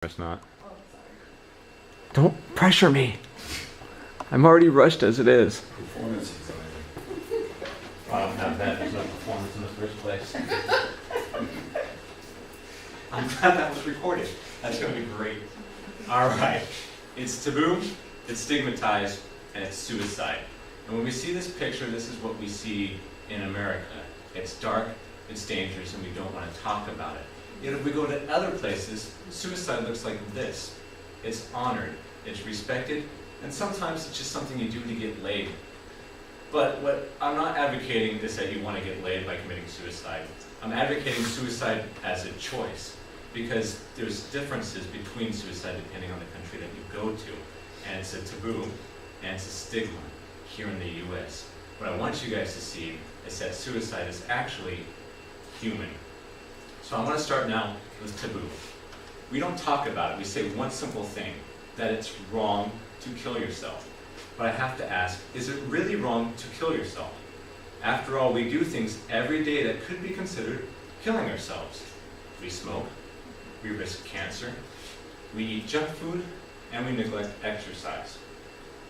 It's not. Oh, sorry. Don't pressure me. I'm already rushed as it is. Performance anxiety. I don't have that. There's no performance in the first place. I'm glad that was recorded. That's going to be great. All right. It's taboo, it's stigmatized, and it's suicide. And when we see this picture, this is what we see in America. It's dark, it's dangerous, and we don't want to talk about it. Yet if we go to other places, suicide looks like this. It's honored, it's respected, and sometimes it's just something you do to get laid. But what I'm not advocating is that you want to get laid by committing suicide. I'm advocating suicide as a choice, because there's differences between suicide depending on the country that you go to. And it's a taboo, and it's a stigma here in the US. What I want you guys to see is that suicide is actually human. So I want to start now with taboo. We don't talk about it. We say one simple thing, that it's wrong to kill yourself. But I have to ask, is it really wrong to kill yourself? After all, we do things every day that could be considered killing ourselves. We smoke, we risk cancer, we eat junk food, and we neglect exercise.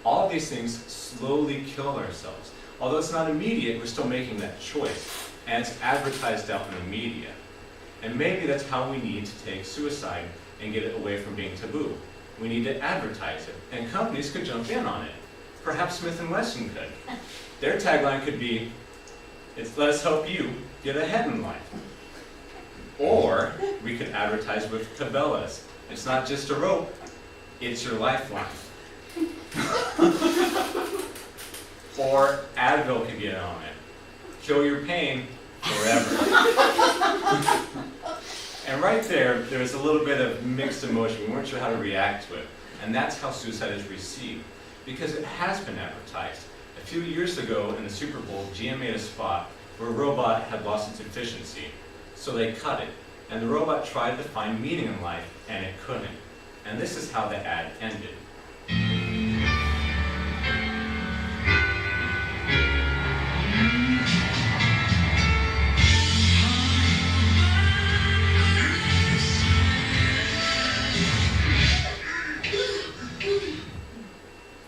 All of these things slowly kill ourselves. Although it's not immediate, we're still making that choice. And it's advertised out in the media. And maybe that's how we need to take suicide and get it away from being taboo. We need to advertise it, and companies could jump in on it. Perhaps Smith & Wesson could. Their tagline could be, "It's let us help you get ahead in life." Or we could advertise with Cabela's. It's not just a rope, it's your lifeline. Or Advil could get on it. Kill your pain forever. And right there, there's a little bit of mixed emotion. We weren't sure how to react to it. And that's how suicide is received, because it has been advertised. A few years ago in the Super Bowl, GM made a spot where a robot had lost its efficiency. So they cut it. And the robot tried to find meaning in life, and it couldn't. And this is how the ad ended.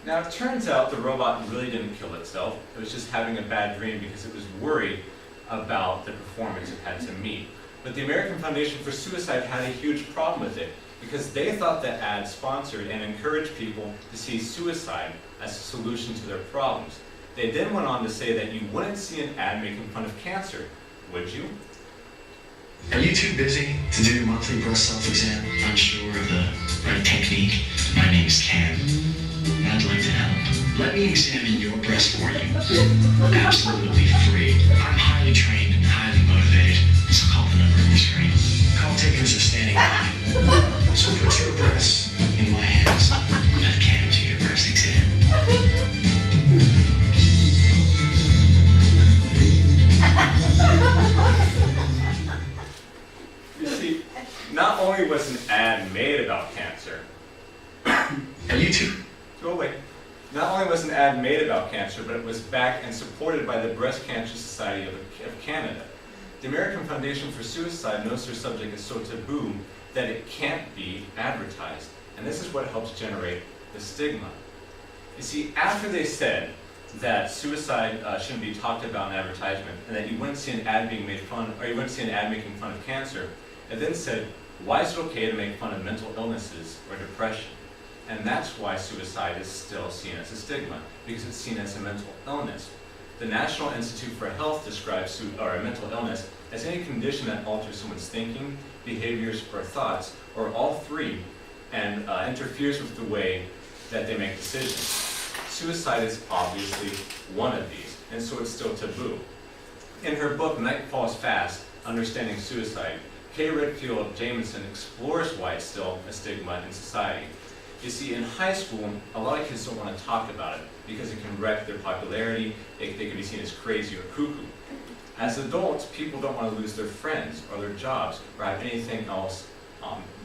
Now it turns out the robot really didn't kill itself. It was just having a bad dream because it was worried about the performance it had to meet. But the American Foundation for Suicide had a huge problem with it because they thought that ad sponsored and encouraged people to see suicide as a solution to their problems. They then went on to say that you wouldn't see an ad making fun of cancer, would you? Are you too busy to do your monthly breast self-exam? Unsure of the right technique? My name is Ken. I'd like to help. Let me examine your breast for you. Absolutely free. I'm highly trained and highly motivated, so call the number on your screen. Call takers are standing by. So put your breasts in my hands. Let Ken do your breast exam. You see, not only was an ad made about cancer, Are you too? go away. Not only was an ad made about cancer, but it was backed and supported by the Breast Cancer Society of Canada. The American Foundation for Suicide knows their subject is so taboo that it can't be advertised. And this is what helps generate the stigma. You see, after they said that suicide shouldn't be talked about in advertisement, and that you wouldn't see an ad being made fun, or you wouldn't see an ad making fun of cancer, it then said, why is it okay to make fun of mental illnesses or depression? And that's why suicide is still seen as a stigma, because it's seen as a mental illness. The National Institute for Health describes a mental illness as any condition that alters someone's thinking, behaviors, or thoughts, or all three, and interferes with the way that they make decisions. Suicide is obviously one of these, and so it's still taboo. In her book, Night Falls Fast, Understanding Suicide, Kay Redfield Jamison explores why it's still a stigma in society. You see, in high school, a lot of kids don't want to talk about it because it can wreck their popularity, they can be seen as crazy or cuckoo. As adults, people don't want to lose their friends or their jobs or have anything else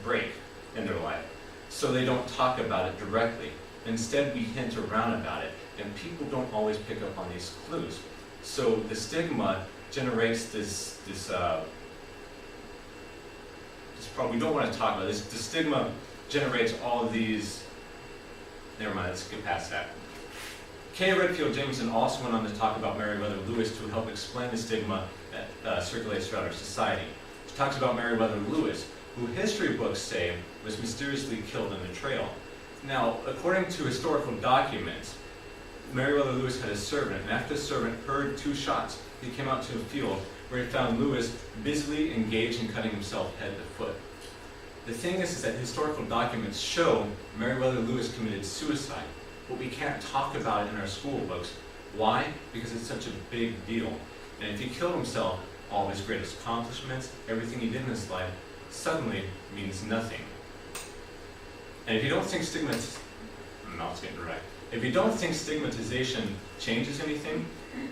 break in their life. So they don't talk about it directly. Instead, we hint around about it, and people don't always pick up on these clues. So the stigma generates this problem we don't want to talk about. The stigma generates all of these. Never mind, let's get past that. Kay Redfield Jameson also went on to talk about Meriwether Lewis to help explain the stigma that circulates throughout our society. She talks about Meriwether Lewis, who history books say was mysteriously killed on the trail. Now, according to historical documents, Meriwether Lewis had a servant, and after the servant heard 2 shots, he came out to a field where he found Lewis busily engaged in cutting himself head to foot. The thing is that historical documents show Meriwether Lewis committed suicide, but we can't talk about it in our school books. Why? Because it's such a big deal. And if he killed himself, all his greatest accomplishments, everything he did in his life, suddenly means nothing. And if you don't think If you don't think stigmatization changes anything,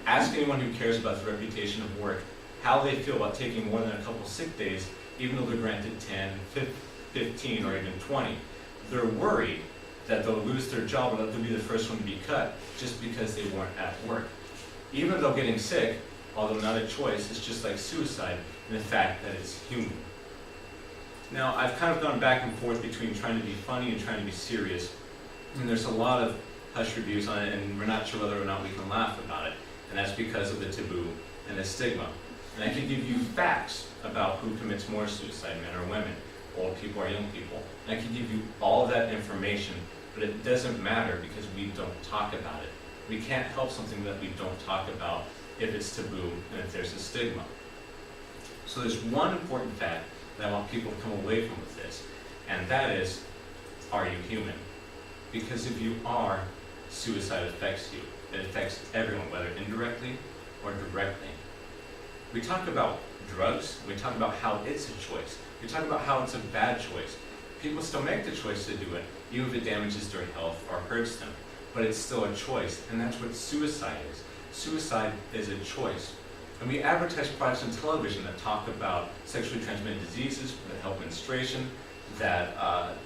ask anyone who cares about the reputation of work how they feel about taking more than a couple sick days, even though they're granted 10, 15, or even 20. They're worried that they'll lose their job or that they'll be the first one to be cut just because they weren't at work. Even though getting sick, although not a choice, is just like suicide in the fact that it's human. Now, I've kind of gone back and forth between trying to be funny and trying to be serious, and there's a lot of hush reviews on it, and we're not sure whether or not we can laugh about it, and that's because of the taboo and the stigma. And I can give you facts about who commits more suicide, men or women, old people or young people. And I can give you all of that information, but it doesn't matter because we don't talk about it. We can't help something that we don't talk about if it's taboo and if there's a stigma. So there's one important fact that I want people to come away from with this, and that is, are you human? Because if you are, suicide affects you. It affects everyone, whether indirectly or directly. We talk about drugs, we talk about how it's a choice. We talk about how it's a bad choice. People still make the choice to do it, even if it damages their health or hurts them. But it's still a choice, and that's what suicide is. Suicide is a choice. And we advertise products on television that talk about sexually transmitted diseases, that help menstruation, that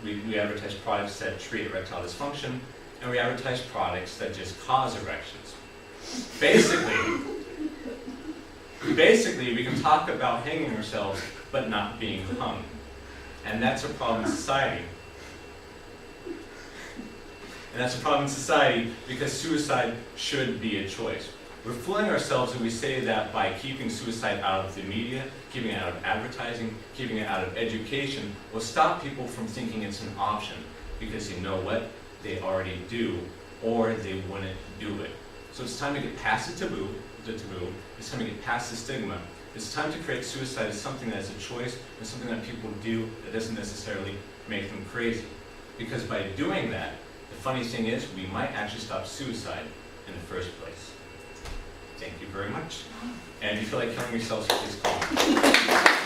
we advertise products that treat erectile dysfunction, and we advertise products that just cause erections. Basically, we can talk about hanging ourselves, but not being hung. And that's a problem in society. And that's a problem in society because suicide should be a choice. We're fooling ourselves when we say that by keeping suicide out of the media, keeping it out of advertising, keeping it out of education, will stop people from thinking it's an option. Because you know what? They already do, or they wouldn't do it. So it's time to get past the taboo. It's time to get past the stigma. It's time to create suicide as something that is a choice and something that people do that doesn't necessarily make them crazy. Because by doing that, the funny thing is we might actually stop suicide in the first place. Thank you very much. And if you feel like killing yourselves, please call me.